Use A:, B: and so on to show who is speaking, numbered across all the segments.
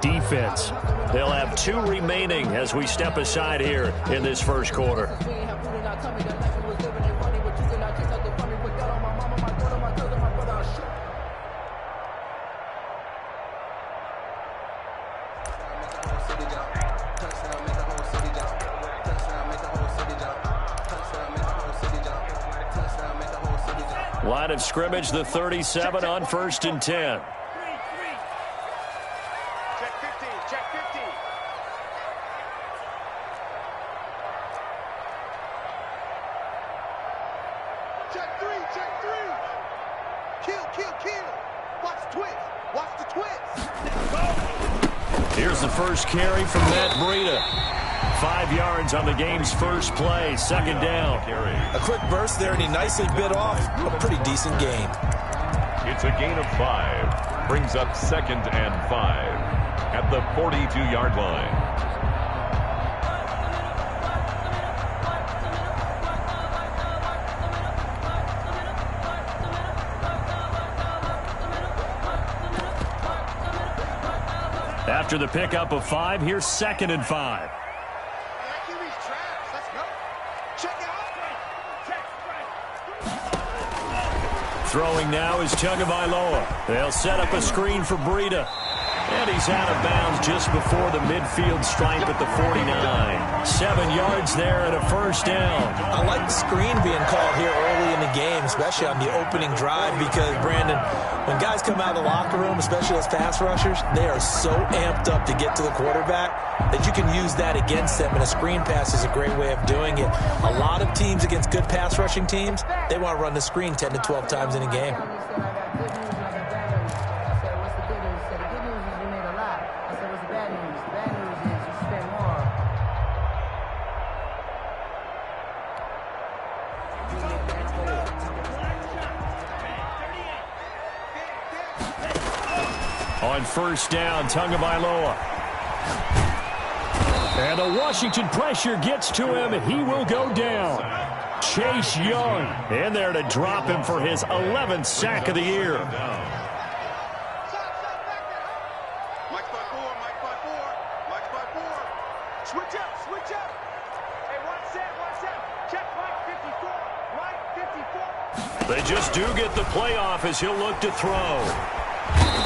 A: defense. They'll have 2 remaining as we step aside here in this first quarter. Line of scrimmage, the 37 on 1st and 10.
B: Check 50, check 50. Check 3, check 3. Kill, kill, kill. Watch the twist. Watch the twist.
A: Here's the first carry from Matt Breida. 5 yards on the game's first play, 2nd down.
C: A quick burst there, and he nicely bit off a pretty decent gain.
D: It's a gain of 5. Brings up 2nd and 5 at the 42-yard line.
A: After the pickup of 5, here's 2nd and 5. Throwing now is Tagovailoa. They'll set up a screen for Breida. And he's out of bounds just before the midfield stripe at the 49. 7 yards there and a first down.
C: I like the screen being called here early in the game, especially on the opening drive, because, Brandon, when guys come out of the locker room, especially as pass rushers, they are so amped up to get to the quarterback that you can use that against them, and a screen pass is a great way of doing it. A lot of teams against good pass rushing teams, they want to run the screen 10 to 12 times in a game.
A: On first down, Tagovailoa. And the Washington pressure gets to him. He will go down. Chase Young in there to drop him for his 11th sack of the year.
B: Switch up, switch up. Hey, one set. Check right 54, right 54.
A: They just do get the playoff as he'll look to throw.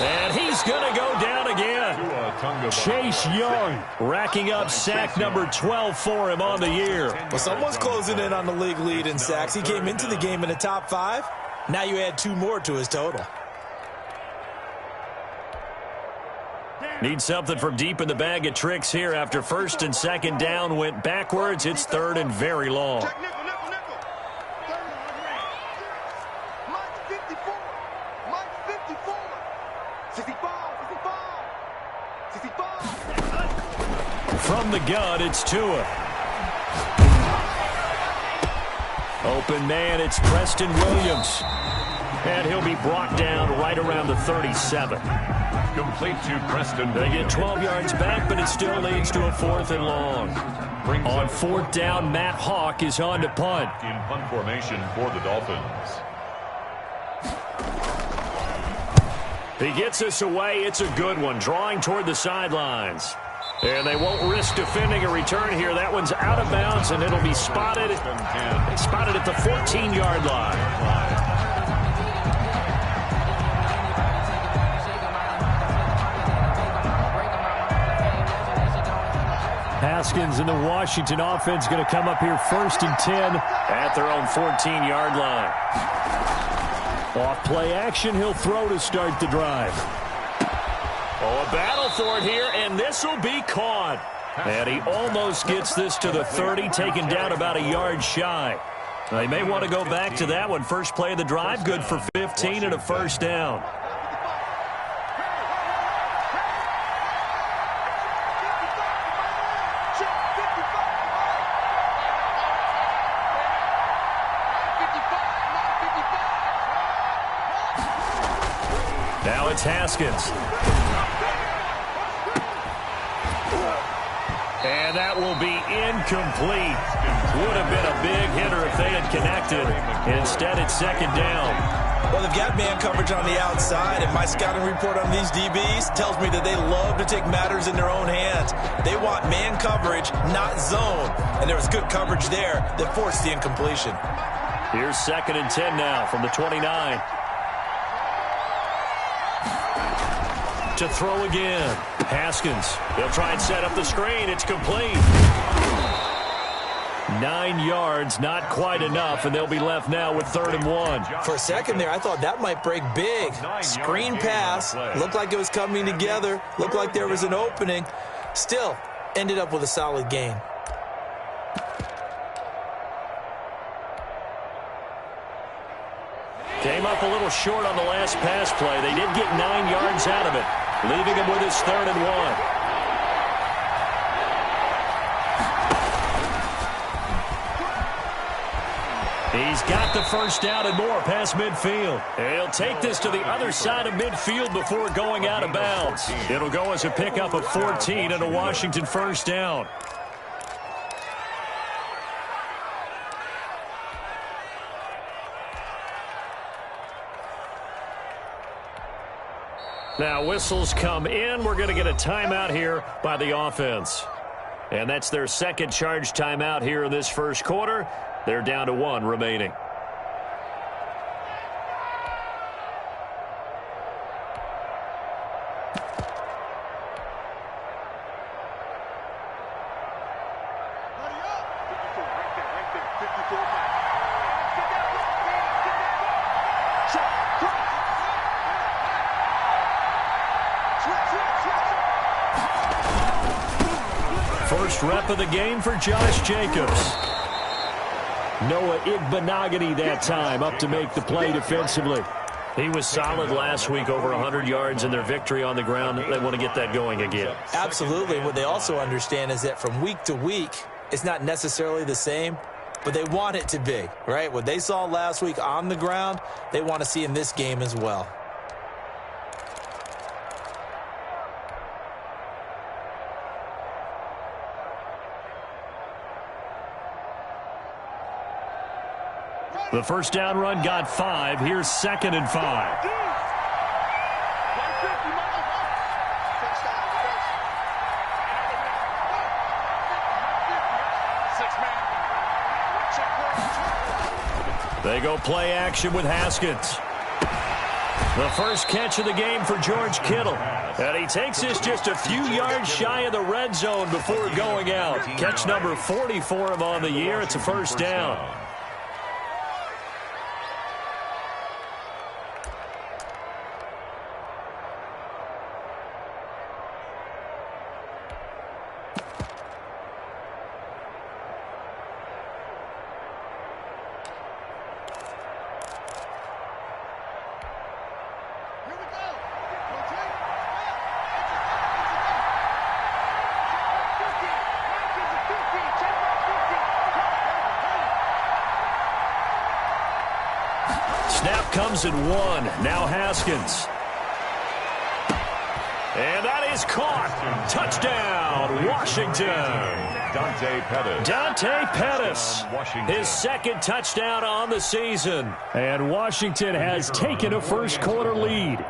A: And he's going to go down again. Chase Young racking up sack number 12 for him on the year.
C: Well, someone's closing in on the league lead in sacks. He came into the game in the top 5. Now you add 2 more to his total.
A: Need something from deep in the bag of tricks here after 1st and 2nd down went backwards. It's 3rd and very long.
B: Check nickel. Mike 54. Mike 54. 65.
A: From the gun, it's Tua. Open man, it's Preston Williams. And he'll be brought down right around the 37.
D: Complete to Preston.
A: They get 12 yards back, but it still leads to a 4th and long. On 4th down, Matt Hawk is on to punt.
D: In punt formation for the Dolphins.
A: He gets us away. It's a good one, drawing toward the sidelines. And they won't risk defending a return here. That one's out of bounds, and it'll be spotted at the 14-yard line. Haskins and the Washington offense going to come up here 1st and 10 at their own 14-yard line. Off play action, he'll throw to start the drive. Oh, a battle for it here, and this will be caught. And he almost gets this to the 30, taken down about a yard shy. They may want to go back to that one. First play of the drive, good for 15 and a first down. Now it's Haskins. And that will be incomplete. Would have been a big hitter if they had connected. Instead, it's 2nd down.
C: Well, Well, they've got man coverage on the outside, and my scouting report on these DBs tells me that they love to take matters in their own hands. They want man coverage, not zone. And there was good coverage there that forced the incompletion.
A: Here's 2nd and 10 now from the 29. To throw again. Haskins. They'll try and set up the screen. It's complete. 9 yards, not quite enough, and they'll be left now with 3rd and 1.
C: For a second there, I thought that might break big. Screen pass. Looked like it was coming together. Looked like there was an opening. Still, ended up with a solid gain.
A: Came up a little short on the last pass play. They did get 9 yards out of it, leaving him with his 3rd and 1. He's got the first down and more past midfield. He'll take this to the other side of midfield before going out of bounds. It'll go as a pickup of 14 and a Washington first down. Now whistles come in. We're going to get a timeout here by the offense. And that's their 2nd charge timeout here in this first quarter. They're down to 1 remaining. First rep of the game for Josh Jacobs. Noah Igbenogany that time up to make the play defensively. He was solid last week, over 100 yards in their victory on the ground. They want to get that going again.
C: Absolutely. What they also understand is that from week to week, it's not necessarily the same, but they want it to be, right? What they saw last week on the ground, they want to see in this game as well.
A: The first down run got 5. Here's 2nd and 5. They go play action with Haskins. The first catch of the game for George Kittle. And he takes this just a few yards shy of the red zone before going out. Catch number 40 for him on the year. It's a first down. Snap comes at 1. Now Haskins. And that is caught. Touchdown, Washington. Dante Pettis. His 2nd touchdown on the season. And Washington has taken a first quarter lead.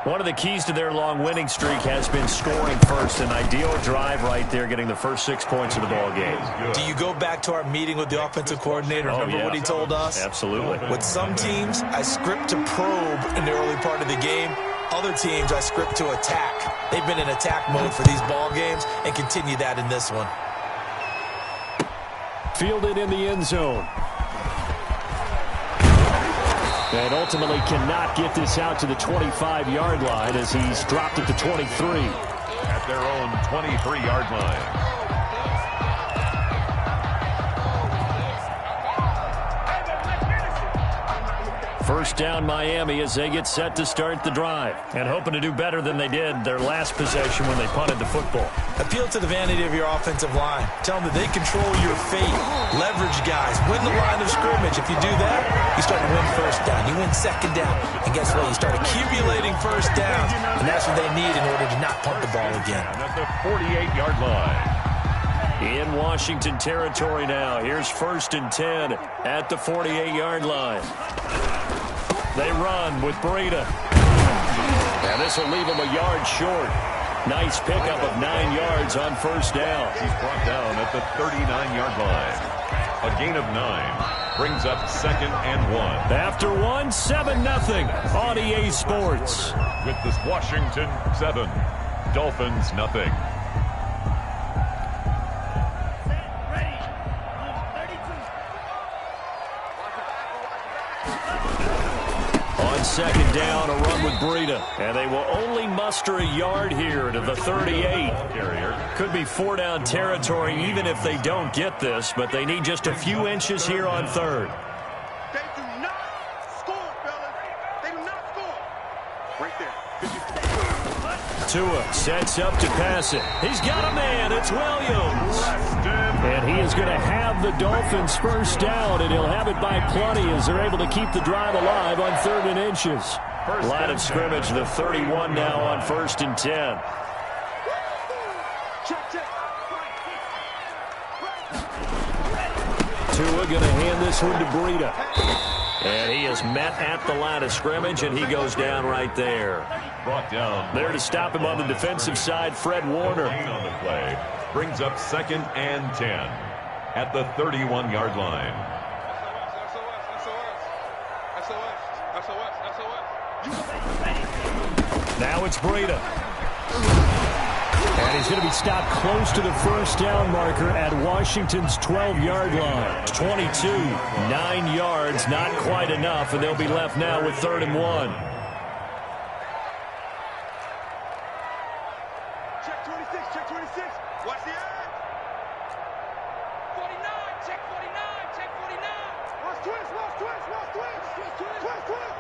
A: One of the keys to their long winning streak has been scoring first. An ideal drive right there, getting the first 6 points of the ball game.
C: Do you go back to our meeting with the offensive coordinator? Remember what he told us?
A: Absolutely.
C: With some teams, I script to probe in the early part of the game. Other teams, I script to attack. They've been in attack mode for these ball games and continue that in this one.
A: Fielded in the end zone. And ultimately cannot get this out to the 25-yard line as he's dropped it to 23.
D: At their own 23-yard line.
A: First down Miami as they get set to start the drive. And hoping to do better than they did their last possession when they punted the football.
C: Appeal to the vanity of your offensive line. Tell them that they control your fate. Leverage guys. Win the line of scrimmage. If you do that, you start to win first down. You win second down. And guess what? You start accumulating first downs. And that's what they need in order to not punt the ball again.
D: At the 48-yard line.
A: In Washington territory now. Here's 1st and 10 at the 48-yard line. They run with Breida. And this will leave him a yard short. Nice pickup of 9 yards on first down.
D: He's brought down at the 39-yard line. A gain of 9 brings up 2nd and 1.
A: After 1, 7-0 on EA Sports.
D: With this Washington 7, Dolphins nothing.
A: On 2nd down, a run with Breida. And they will only muster a yard here to the 38. Could be 4-down territory even if they don't get this, but they need just a few inches here on 3rd.
B: They do not score, fellas. They do not score. Right there.
A: Tua sets up to pass it. He's got a man. It's Williams. And he is going to have the Dolphins first down, and he'll have it by plenty as they're able to keep the drive alive on 3rd and inches. Line of scrimmage, the 31 now on 1st and 10. Tua going to hand this one to Breida. And he is met at the line of scrimmage, and he goes down right there.
D: Brought down.
A: There to stop him on the defensive side, Fred Warner.
D: On the play brings up 2nd and 10 at the 31-yard line.
A: Now it's Breida. And he's going to be stopped close to the first down marker at Washington's 12-yard line. 22, 9 yards, not quite enough, and they'll be left now with 3rd and 1.
B: Check 26, check 26. Watch the end. 49, check 49, check 49. Watch twist, watch twist, watch twist. Twist, twist.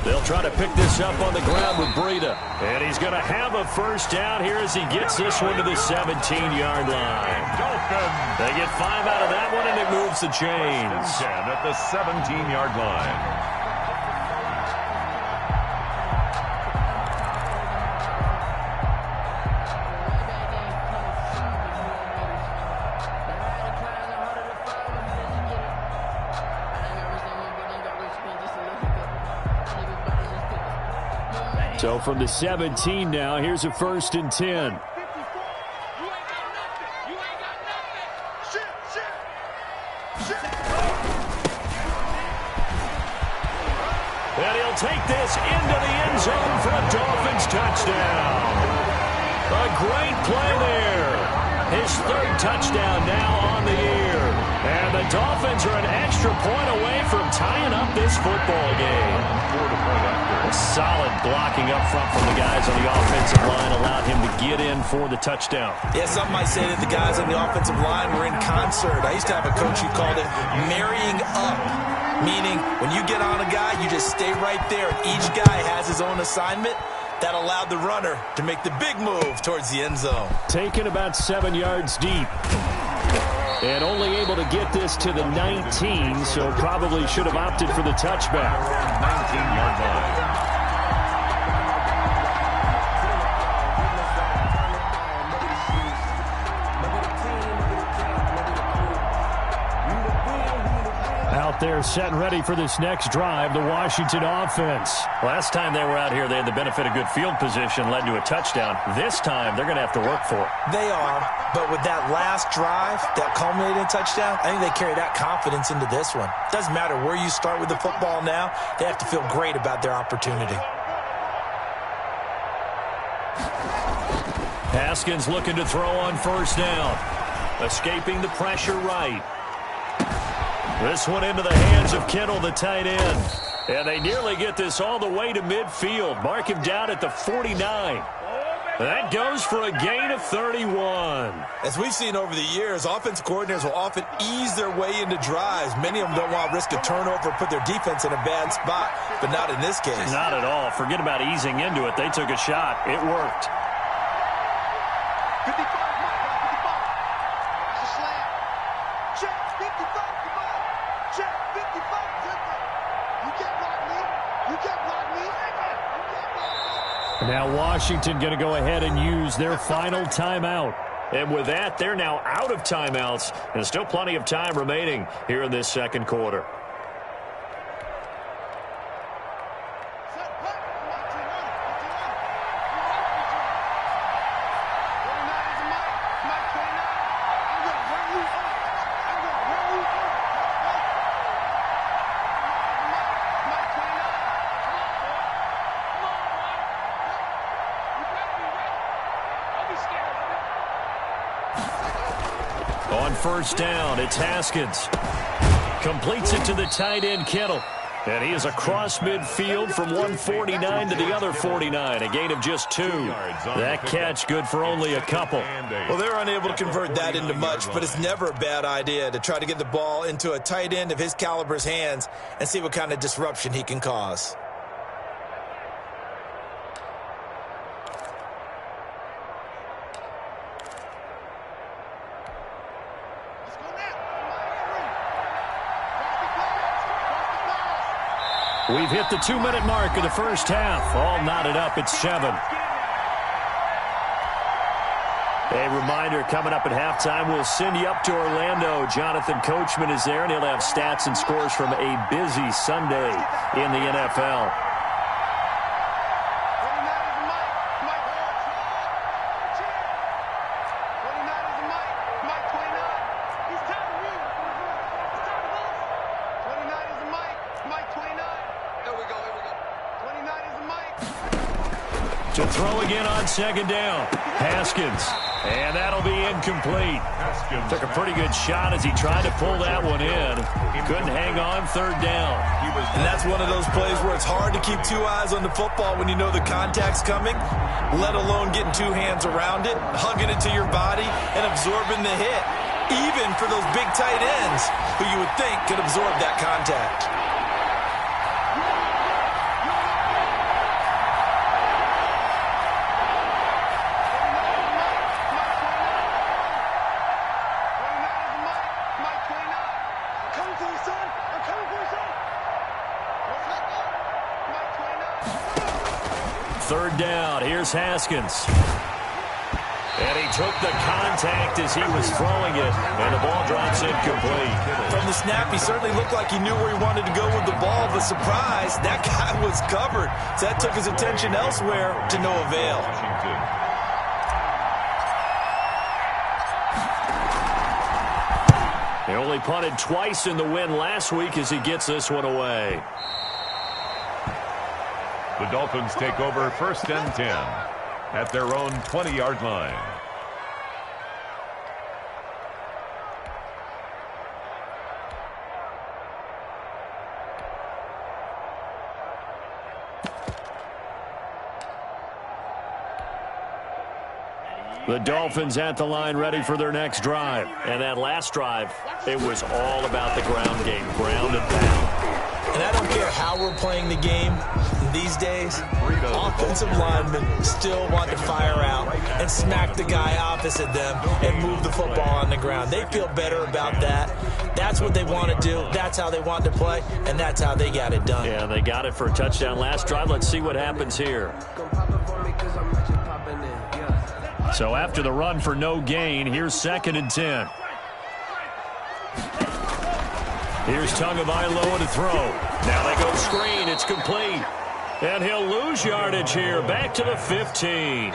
A: They'll try to pick this up on the ground with Breida. And he's going to have a first down here as he gets this one to the 17-yard line. They get 5 out of that one, and it moves the chains.
D: 10 at the 17-yard line.
A: So from the 17 now, here's a 1st and 10. And he'll take this into the end zone for a Dolphins touchdown. A great play there. His 3rd touchdown now on the year. And the Dolphins are an extra point away from tying up this football game. Solid blocking up front from the guys on the offensive line allowed him to get in for the touchdown.
C: Yeah, some might say that the guys on the offensive line were in concert. I used to have a coach who called it marrying up, meaning when you get on a guy, you just stay right there. Each guy has his own assignment. That allowed the runner to make the big move towards the end zone.
A: Taken about 7 yards deep. And only able to get this to the 19, so probably should have opted for the touchback.
D: 19-yard line.
A: Out there set and ready for this next drive, the Washington offense. Last time they were out here, they had the benefit of good field position, led to a touchdown. This time, they're going to have to work for it.
C: They are, but with that last drive, that culminating touchdown, I think they carry that confidence into this one. Doesn't matter where you start with the football now, they have to feel great about their opportunity.
A: Haskins looking to throw on first down. Escaping the pressure right. This one into the hands of Kittle, the tight end. And they nearly get this all the way to midfield. Mark him down at the 49. That goes for a gain of 31.
C: As we've seen over the years, offensive coordinators will often ease their way into drives. Many of them don't want to risk a turnover or put their defense in a bad spot, but not in this case.
A: Not at all. Forget about easing into it. They took a shot. It worked.
B: 55, it's a slam. Check 55, come on. Check 55, you can't block me. You can't block me.
A: Now Washington going to go ahead and use their final timeout. And with that, they're now out of timeouts. And still plenty of time remaining here in this second quarter. On first down, it's Haskins. Completes it to the tight end, Kittle. And he is across midfield from 149 to the other 49, a gain of just 2. That catch good for only a couple.
C: Well, they're unable to convert that into much, but it's never a bad idea to try to get the ball into a tight end of his caliber's hands and see what kind of disruption he can cause.
A: We've hit the 2-minute mark of the first half. All knotted up at 7. A reminder, coming up at halftime, we'll send you up to Orlando. Jonathan Coachman is there, and he'll have stats and scores from a busy Sunday in the NFL. To throw again on second down. Haskins. And that'll be incomplete. Took a pretty good shot as he tried to pull that one in. Couldn't hang on third down.
C: And that's one of those plays where it's hard to keep 2 eyes on the football when you know the contact's coming, let alone getting 2 hands around it, hugging it to your body, and absorbing the hit. Even for those big tight ends who you would think could absorb that contact.
A: Third down, here's Haskins. And he took the contact as he was throwing it, and the ball drops incomplete.
C: From the snap, he certainly looked like he knew where he wanted to go with the ball, but surprise, that guy was covered. So that took his attention elsewhere to no avail.
A: He only punted twice in the win last week as he gets this one away.
D: The Dolphins take over 1st and 10 at their own 20-yard line.
A: The Dolphins at the line ready for their next drive. And that last drive, it was all about the ground game, ground and pound.
C: And I don't care how we're playing the game these days, offensive linemen still want to fire out and smack the guy opposite them and move the football on the ground. They feel better about that. That's what they want to do. That's how they want to play, and that's how they got it done.
A: Yeah, they got it for a touchdown last drive. Let's see what happens here. So after the run for no gain, here's 2nd and 10. Here's Tagovailoa to throw. Now they go screen. It's complete. And he'll lose yardage here. Back to the 15.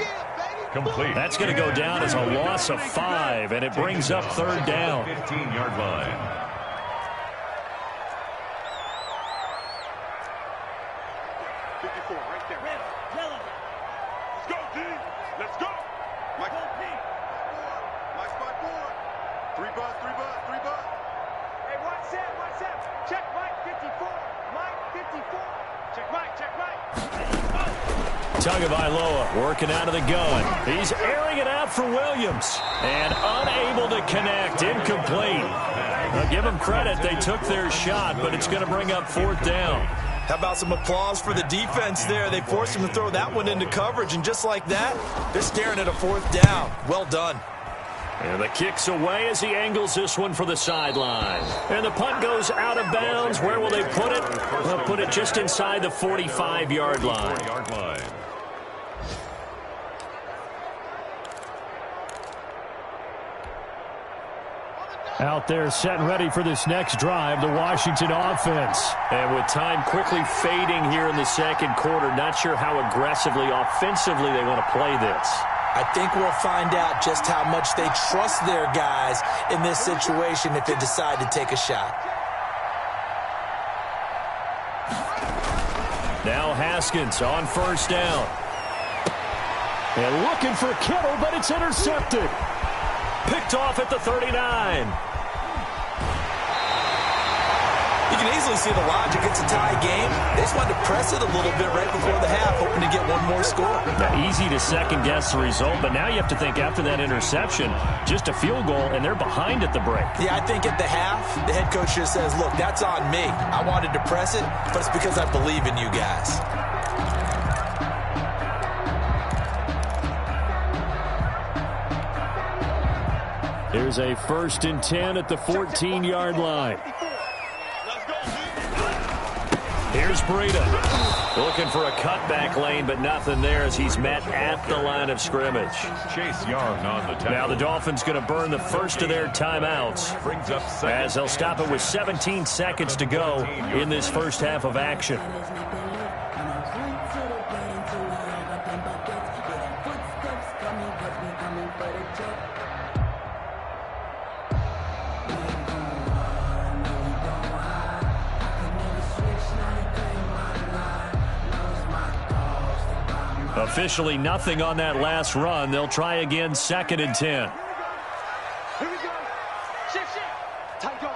D: Complete.
A: That's going to go down as a loss of 5, and it brings up 3rd down.
D: 15-yard line.
B: Right there. Let's go, D. Let's go. Mike. Mike, spot forward. 3 bus. Hey, watch Sam. Check Mike 54. Mike 54. Check Mike.
A: Tagovailoa working out of the gun. He's airing it out for Williams. And unable to connect. Incomplete. Now, give them credit. They took their shot, but it's going to bring up 4th down.
C: How about some applause for the defense there? They forced him to throw that one into coverage, and just like that, they're staring at a 4th down. Well done.
A: And the kick's away as he angles this one for the sideline. And the punt goes out of bounds. Where will they put it? They'll put it just inside the 45-yard line. Out there set and ready for this next drive, the Washington offense. And with time quickly fading here in the 2nd quarter, not sure how aggressively, offensively they want to play this.
C: I think we'll find out just how much they trust their guys in this situation if they decide to take a shot.
A: Now Haskins on 1st down. And looking for Kittle, but it's intercepted. Picked off at the 39.
C: You can easily see the logic. It's a tie game. They just wanted to press it a little bit right before the half, hoping to get one more score.
A: Now, easy to second-guess the result, but now you have to think after that interception, just a field goal, and they're behind at the break.
C: Yeah, I think at the half, the head coach just says, look, that's on me. I wanted to press it, but it's because I believe in you guys.
A: Here's a 1st and 10 at the 14-yard line. Here's Breida. Looking for a cutback lane, but nothing there as he's met at the line of scrimmage.
D: Chase Young on the tackle.
A: Now the Dolphins going to burn the first of their timeouts
D: Brings up second.
A: as they'll stop it with 17 seconds to go in this first half of action. Officially nothing on that last run. They'll try again, 2nd and 10.
B: Here we go. Shift. Tight go.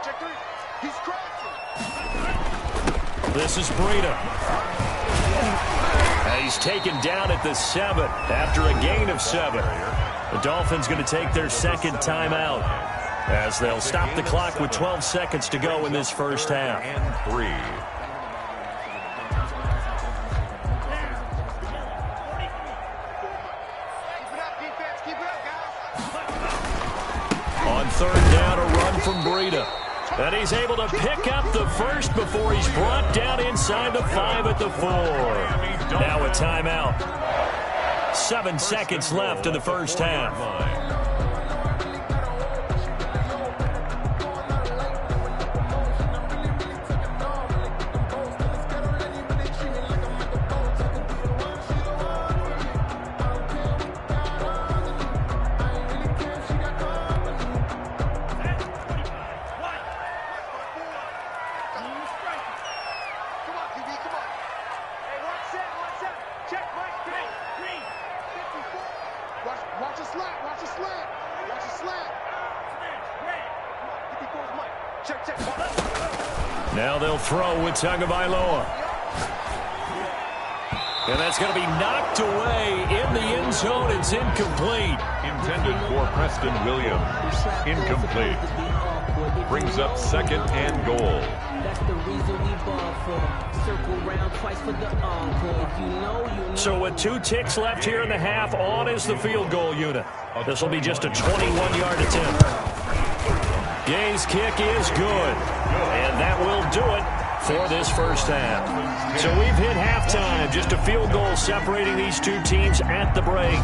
B: Check three. He's crashing.
A: This is Breida. He's taken down at the 7 after a gain of 7. The Dolphins going to take their second timeout as they'll stop the clock with 12 seconds to go in this first half.
D: And 3.
A: On 3rd down, a run from Breida. And he's able to pick up the first before he's brought down inside the 5 at the 4. Now a timeout. 7 seconds left in the first half. Now they'll throw with Tagovailoa. And that's going to be knocked away in the end zone. It's incomplete.
D: Intended for Preston Williams. Incomplete. Brings up 2nd and goal.
A: So with 2 ticks left here in the half, on is the field goal unit. This will be just a 21-yard attempt. Gay's kick is good. And that will do it for this first half. So we've hit halftime. Just a field goal separating these two teams at the break.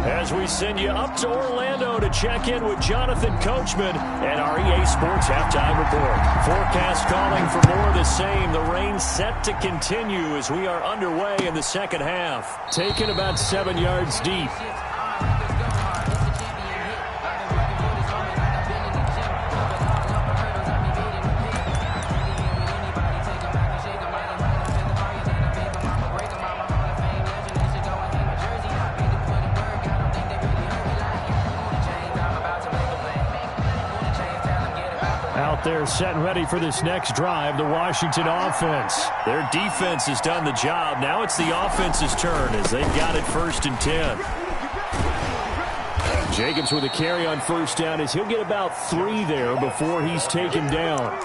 A: As we send you up to Orlando to check in with Jonathan Coachman and our EA Sports Halftime Report. Forecast calling for more of the same. The rain set to continue as we are underway in the second half. Taken about 7 yards deep. Out there set and ready for this next drive, the Washington offense. Their defense has done the job. Now it's the offense's turn as they've got it 1st and 10. Jacobs with a carry on 1st down as he'll get about 3 there before he's taken down.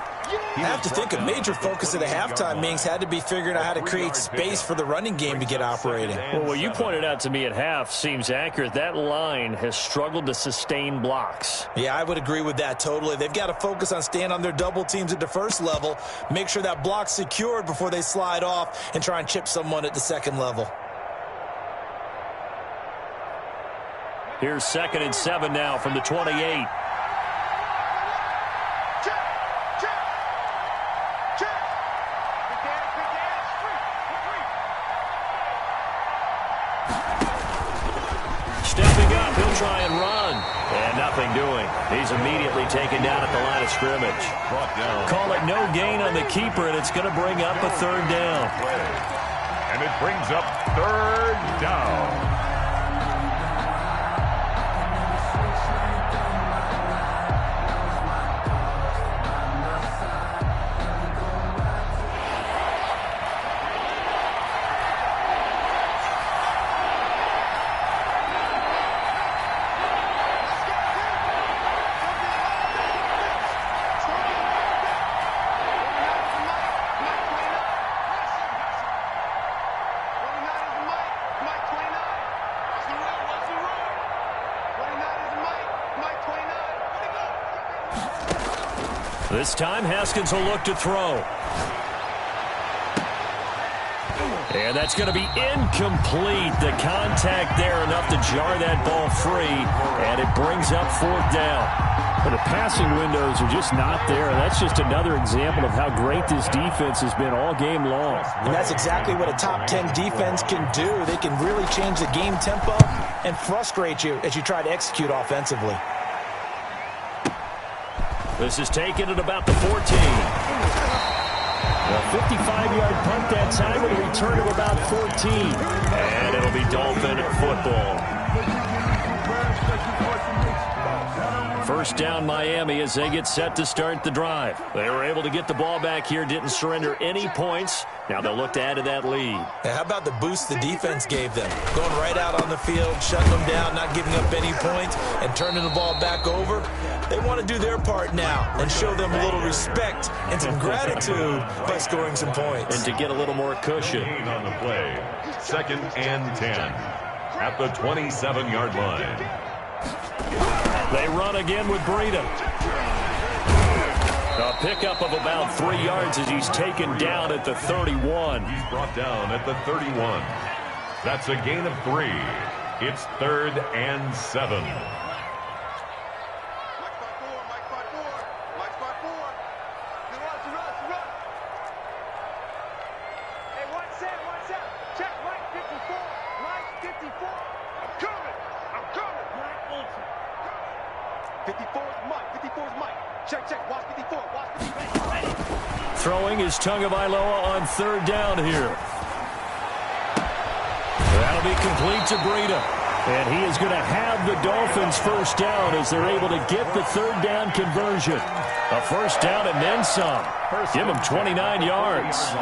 C: I have to think a major focus of the halftime meetings had to be figuring out how to create space for the running game to get operating.
A: Well, what you pointed out to me at half seems accurate. That line has struggled to sustain blocks.
C: Yeah, I would agree with that totally. They've got to focus on staying on their double teams at the first level, make sure that block's secured before they slide off and try and chip someone at the second level.
A: Here's 2nd and 7 now from the 28. Stepping up, he'll try and run. And nothing doing. He's immediately taken down at the line of scrimmage. Call it no gain on the keeper, and it's going to bring up a 3rd down.
D: And it brings up 3rd down.
A: This time, Haskins will look to throw. And that's going to be incomplete. The contact there enough to jar that ball free, and it brings up 4th down.
E: But the passing windows are just not there. That's just another example of how great this defense has been all game long.
C: And that's exactly what a top 10 defense can do. They can really change the game tempo and frustrate you as you try to execute offensively.
A: This is taken at about the 14.
E: A 55-yard punt that time with a return of about 14.
A: And it'll be Dolphin football. First down Miami as they get set to start the drive. They were able to get the ball back here, didn't surrender any points. Now they'll look to add to that lead.
C: How about the boost the defense gave them? Going right out on the field, shutting them down, not giving up any points, and turning the ball back over. They want to do their part now and show them a little respect and some gratitude by scoring some points.
A: And to get a little more cushion.
D: On the play, 2nd and 10 at the 27-yard line.
A: They run again with Breida. A pickup of about 3 yards as he's taken down at the 31.
D: He's brought down at the 31. That's a gain of 3. It's 3rd and 7.
A: Throwing is Tagovailoa on 3rd down here. That'll be complete to Breida. And he is going to have the Dolphins first down as they're able to get the 3rd down conversion. A first down and then some. Give him 29 yards.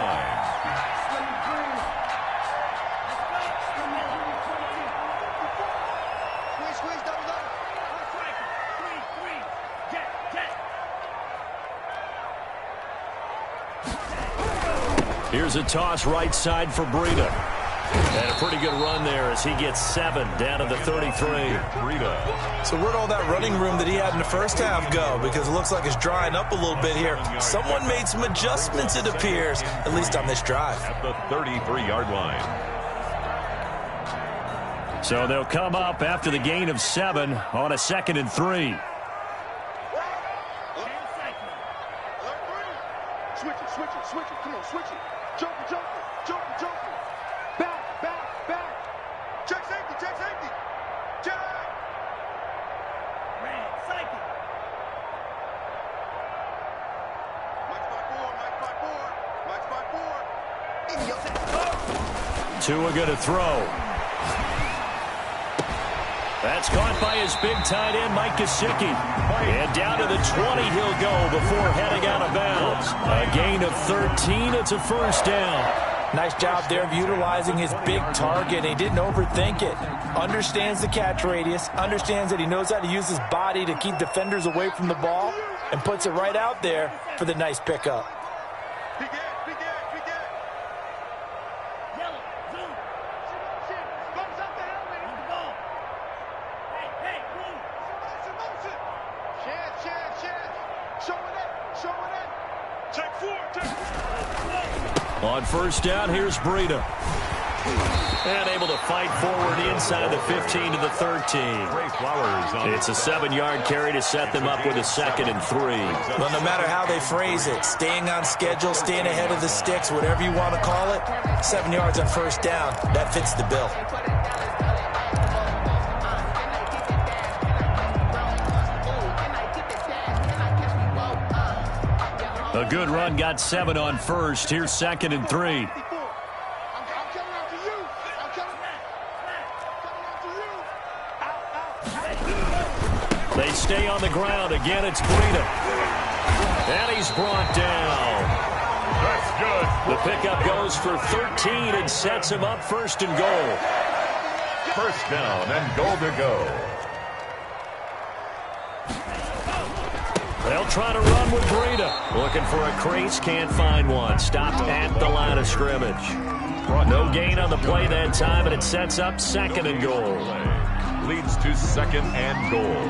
A: Here's a toss right side for Breida. And a pretty good run there as he gets 7 down to the 33.
C: So where'd all that running room that he had in the first half go? Because it looks like it's drying up a little bit here. Someone made some adjustments, it appears, at least on this drive.
D: At the 33-yard line.
A: So they'll come up after the gain of 7 on a 2nd and 3.
B: Switch it. Come on, switch it. Joker. Back. Check safety. Check. Mike spot 4.
A: Tua going to throw. That's caught by his big tight end, Mike Gesicki. And down to the 20 he'll go before heading out of bounds. A gain of 13. It's a first down.
C: Nice job there of utilizing his big target. He didn't overthink it. Understands the catch radius. Understands that he knows how to use his body to keep defenders away from the ball. And puts it right out there for the nice pickup.
A: On first down, here's Breida. And able to fight forward inside the 15 to the 13. It's a 7-yard carry to set them up with a 2nd and 3.
C: Well, no matter how they phrase it, staying on schedule, staying ahead of the sticks, whatever you want to call it, 7 yards on first down, that fits the bill.
A: A good run, got 7 on first. Here's 2nd and 3. They stay on the ground. Again, it's Breida. And he's brought down.
D: That's good.
A: The pickup goes for 13 and sets him up 1st and goal.
D: First down and goal to go.
A: They'll try to run with Breida. Looking for a crease, can't find one. Stopped at the line of scrimmage. No gain on the play that time, and it sets up 2nd and goal.
D: Leads to 2nd and goal.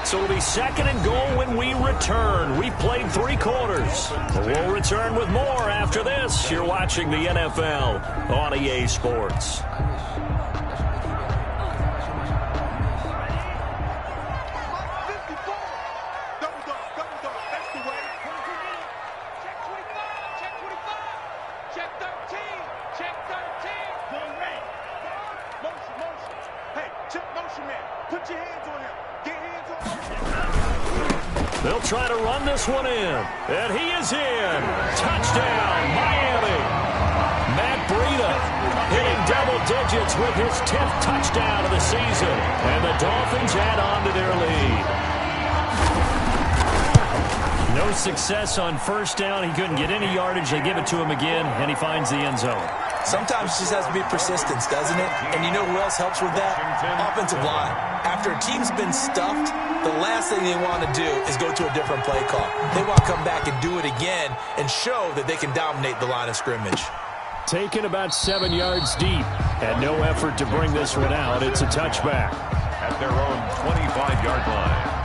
A: So it'll be 2nd and goal when we return. We've played 3 quarters. We'll return with more after this. You're watching the NFL on EA Sports. They'll try to run this one in. And he is in. Touchdown, Miami. Matt Breida hitting double digits with his 10th touchdown of the season. And the Dolphins add on to their lead. No success on first down. He couldn't get any yardage. They give it to him again, and he finds the end zone.
C: Sometimes it just has to be persistence, doesn't it? And you know who else helps with that? Offensive line. After a team's been stuffed, the last thing they want to do is go to a different play call. They want to come back and do it again and show that they can dominate the line of scrimmage.
E: Taken about 7 yards deep, and no effort to bring this one out. It's a touchback.
D: At their own 25-yard line.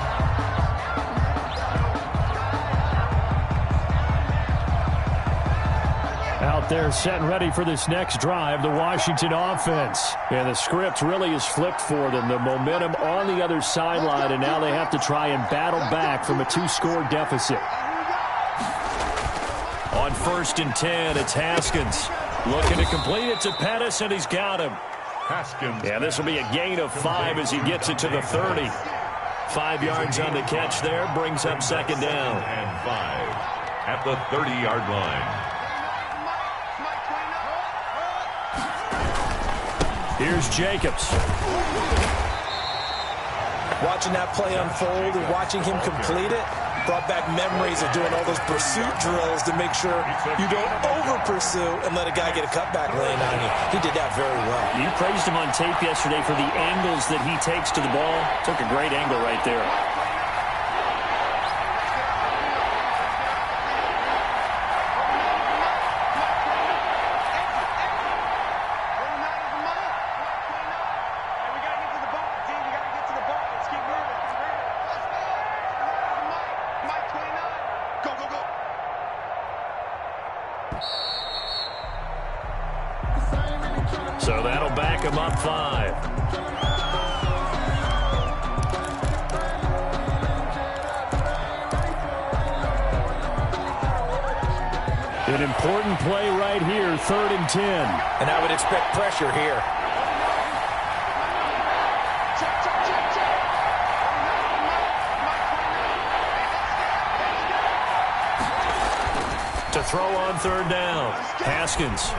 E: Out there set and ready for this next drive, the Washington offense. And the script really is flipped for them. The momentum on the other sideline, and now they have to try and battle back from a 2-score deficit. On 1st and 10, it's Haskins. Looking to complete it to Pettis, and he's got him.
D: Haskins.
E: Yeah, this will be a gain of 5 as he gets it to the 30. 5 yards on the catch there, brings up 2nd down.
D: And 5 at the 30-yard line.
E: Here's Jacobs.
C: Watching that play unfold and watching him complete it brought back memories of doing all those pursuit drills to make sure you don't over-pursue and let a guy get a cutback lane on you. He did that very well.
E: You praised him on tape yesterday for the angles that he takes to the ball. Took a great angle right there. So that'll back him up 5. An important play right here, 3rd and 10.
C: And I would expect pressure here.
E: To throw on 3rd down, Haskins.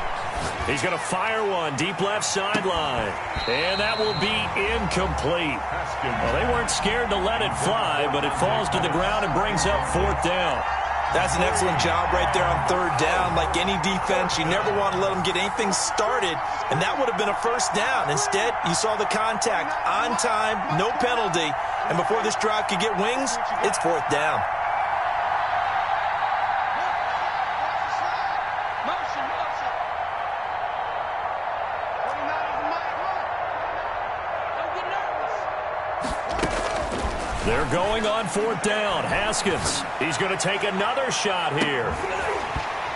E: He's going to fire one deep left sideline. And that will be incomplete. Well, they weren't scared to let it fly, but it falls to the ground and brings up 4th down.
C: That's an excellent job right there on 3rd down. Like any defense, you never want to let them get anything started, and that would have been a 1st down. Instead, you saw the contact on time, no penalty, and before this drive could get wings, it's 4th down.
E: They're going on 4th down. Haskins, he's going to take another shot here.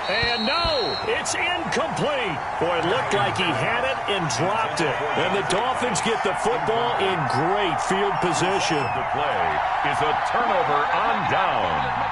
E: And no, it's incomplete. Boy, it looked like he had it and dropped it. And the Dolphins get the football in great field position.
D: The play is a turnover on down.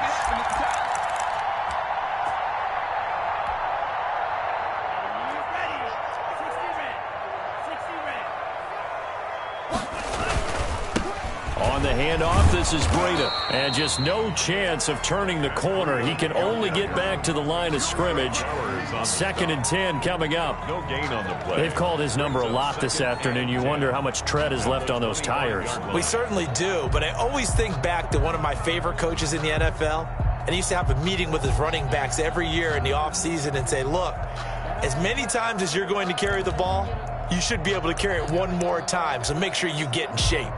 E: On the handoff, this is Breida. And just no chance of turning the corner. He can only get back to the line of scrimmage. 2nd and 10 coming up.
D: No gain on the play.
E: They've called his number a lot this afternoon. You wonder how much tread is left on those tires.
C: We certainly do, but I always think back to one of my favorite coaches in the NFL. And he used to have a meeting with his running backs every year in the offseason and say, look, as many times as you're going to carry the ball, you should be able to carry it one more time, so make sure you get in shape.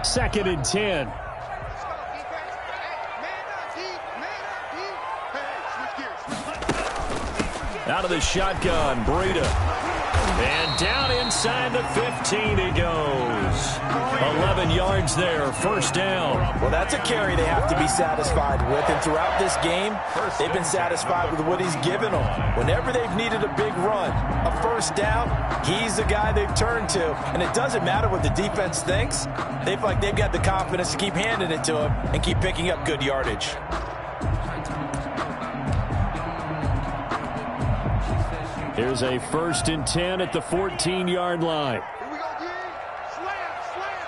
E: 2nd and 10. Out of the shotgun, Breida. And down inside the 15 he goes. 11 yards there, first down.
C: Well, that's a carry they have to be satisfied with. And throughout this game, they've been satisfied with what he's given them. Whenever they've needed a big run, a first down, he's the guy they've turned to. And it doesn't matter what the defense thinks. They feel like they've got the confidence to keep handing it to him and keep picking up good yardage.
E: Here's a 1st and 10 at the 14-yard line.
B: Here we go, D. Slam, slam,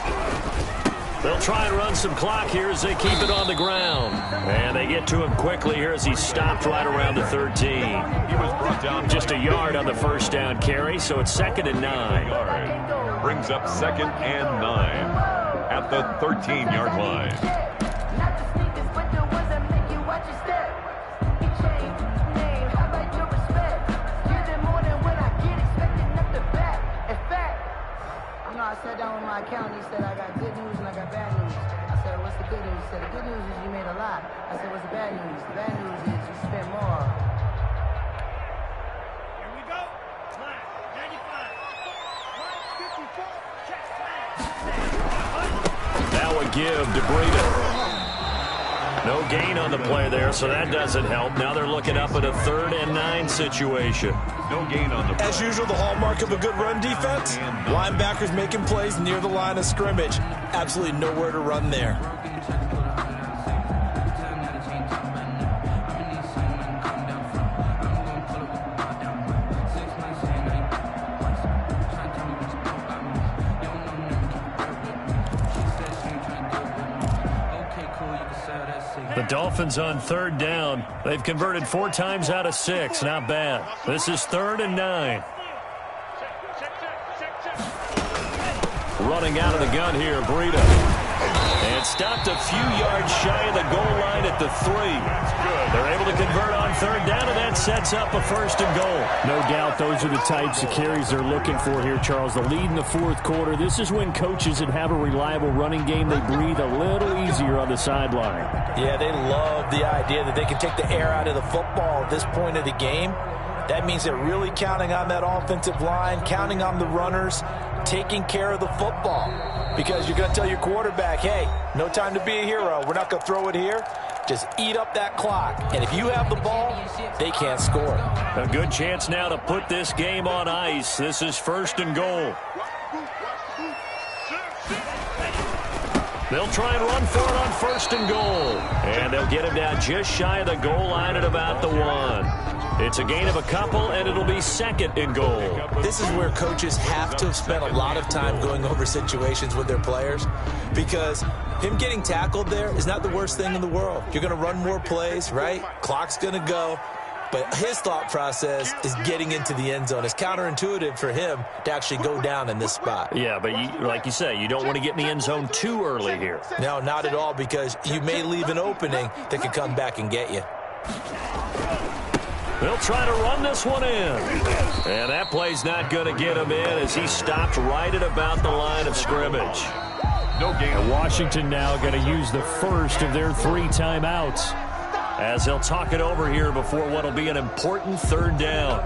B: slam.
E: They'll try and run some clock here as they keep it on the ground. And they get to him quickly here as he stopped right around the 13.
D: He was brought down
E: just a yard on the first down carry, so it's 2nd and 9.
D: Brings up 2nd and 9 at the 13-yard line.
F: I sat down with my accountant. He said, I got good news and I got bad news. I said, what's the good news? He said, the good news is you made a lot. I said, what's the bad news? The bad news is you spent more.
B: Here we go. Line, 95. Line 54. Check.
E: That would give to Breida. No gain on the play there, so that doesn't help. Now they're looking up at a 3rd and 9 situation.
D: No gain on the play.
C: As usual, the hallmark of a good run defense, linebackers making plays near the line of scrimmage. Absolutely nowhere to run there.
E: The Dolphins on 3rd down. They've converted 4 times out of 6. Not bad. This is 3rd and 9. Running out of the gun here, Breida. And stopped a few yards shy of the goal line at the 3. They're able to convert on 3rd down, and that sets up a 1st and goal.
A: No doubt those are the types of carries they're looking for here, Charles. The lead in the 4th quarter. This is when coaches that have a reliable running game, they breathe a little easier on the sideline.
C: Yeah, they love the idea that they can take the air out of the football at this point of the game. That means they're really counting on that offensive line, counting on the runners, taking care of the football. Because you're going to tell your quarterback, hey, no time to be a hero. We're not going to throw it here. Just eat up that clock. And if you have the ball, they can't score.
E: A good chance now to put this game on ice. This is 1st and goal. They'll try and run for it on 1st and goal. And they'll get him down just shy of the goal line at about the 1. It's a gain of a couple, and it'll be 2nd and goal.
C: This is where coaches have to have spent a lot of time going over situations with their players, because him getting tackled there is not the worst thing in the world. You're going to run more plays, right? Clock's going to go. But his thought process is getting into the end zone. It's counterintuitive for him to actually go down in this spot.
E: Yeah, but like you say, you don't want to get in the end zone too early here.
C: No, not at all, because you may leave an opening that could come back and get you.
E: They'll try to run this one in. And that play's not going to get him in as he stopped right at about the line of scrimmage.
D: No gain.
A: And Washington now going to use the first of their 3 timeouts.
E: As they'll talk it over here before what will be an important 3rd down.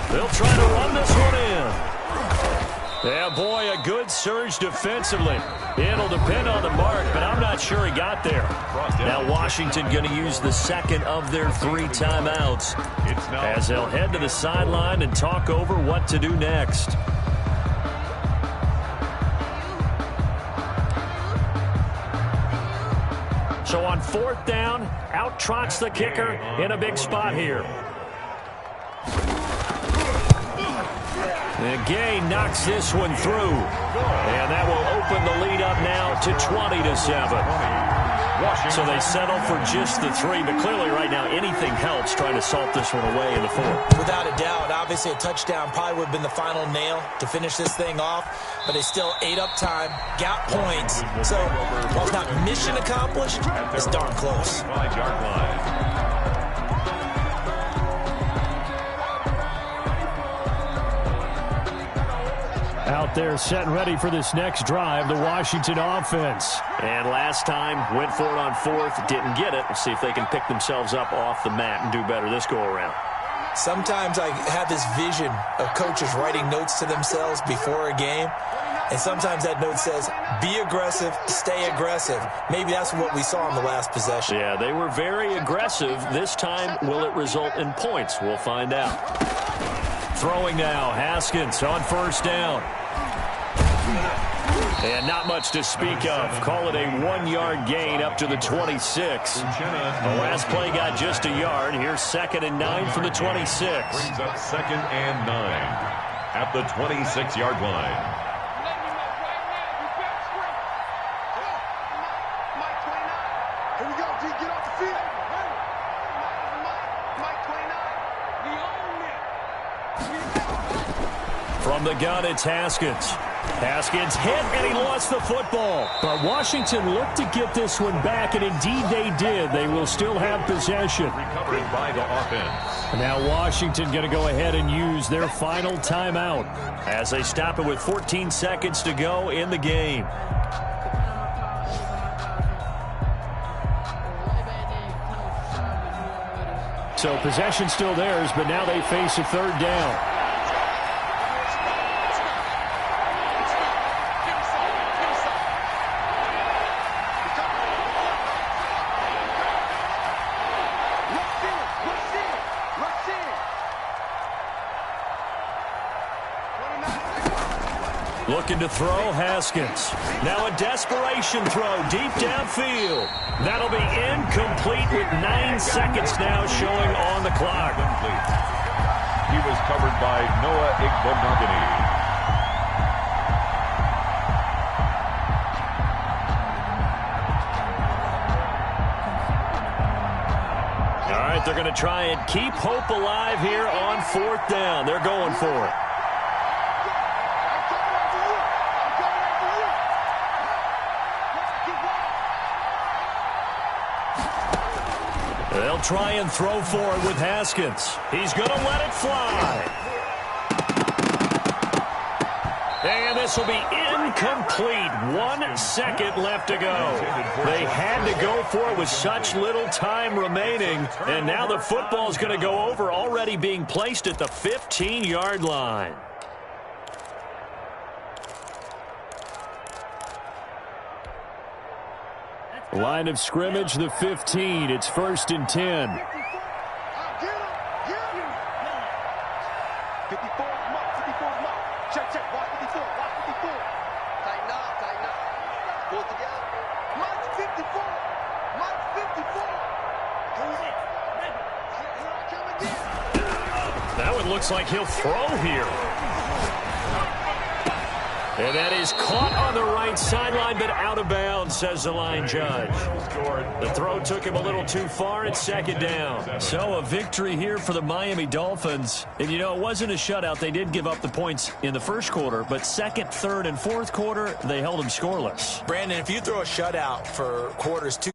E: They'll try to run this one in. Yeah, boy, a good surge defensively. It'll depend on the mark, but I'm not sure he got there. Now Washington going to use the 2nd of their 3 timeouts as they'll head to the sideline and talk over what to do next. So on 4th down, out trots the kicker in a big spot here. And Gay knocks this one through. And that will open the lead up now to 20-7.
A: So they settle for just the 3, but clearly right now anything helps trying to salt this one away in the 4th.
C: Without a doubt, obviously a touchdown probably would have been the final nail to finish this thing off, but they still ate up time, got points. So while it's not mission accomplished, it's darn close.
D: 5-yard line.
A: Out there set and ready for this next drive, the Washington offense. And last time, went for it on 4th, didn't get it. We'll see if they can pick themselves up off the mat and do better this go-around.
C: Sometimes I have this vision of coaches writing notes to themselves before a game, and sometimes that note says, be aggressive, stay aggressive. Maybe that's what we saw in the last possession.
A: Yeah, they were very aggressive. This time, will it result in points? We'll find out. Throwing now, Haskins on 1st down. And not much to speak of. Call it a 1-yard gain up to the 26. The last play got just a yard. Here's 2nd and 9 from the 26.
D: Brings up 2nd and 9 at the 26-yard line.
B: Here we go, G. Get off the field.
A: From the gun, it's Haskins. Haskins hit, and he lost the football. But Washington looked to get this one back, and indeed they did. They will still have possession.
D: Recovered by the offense.
A: Now Washington going to go ahead and use their final timeout as they stop it with 14 seconds to go in the game. So possession still theirs, but now they face a 3rd down. Looking to throw, Haskins. Now a desperation throw deep downfield. That'll be incomplete with 9 seconds now showing on the clock.
D: He was covered by Noah Igbenogany.
A: All right, they're going to try and keep hope alive here on 4th down. They're going for it. They'll try and throw for it with Haskins. He's going to let it fly. And this will be incomplete. 1 second left to go. They had to go for it with such little time remaining. And now the football is going to go over, already being placed at the 15-yard line. Line of scrimmage, the 15. It's 1st and 10.
B: 54, check, watch 54, watch 54. Tighten up. Pull it together. Watch 54, watch 54. Here I come again.
A: That one looks like he'll throw here. And that is caught on the right sideline, but out of bounds, says the line judge. The throw took him a little too far. It's 2nd down. So a victory here for the Miami Dolphins. And, you know, it wasn't a shutout. They did give up the points in the 1st quarter, but 2nd, 3rd, and 4th quarter, they held them scoreless.
C: Brandon, if you throw a shutout for quarters 2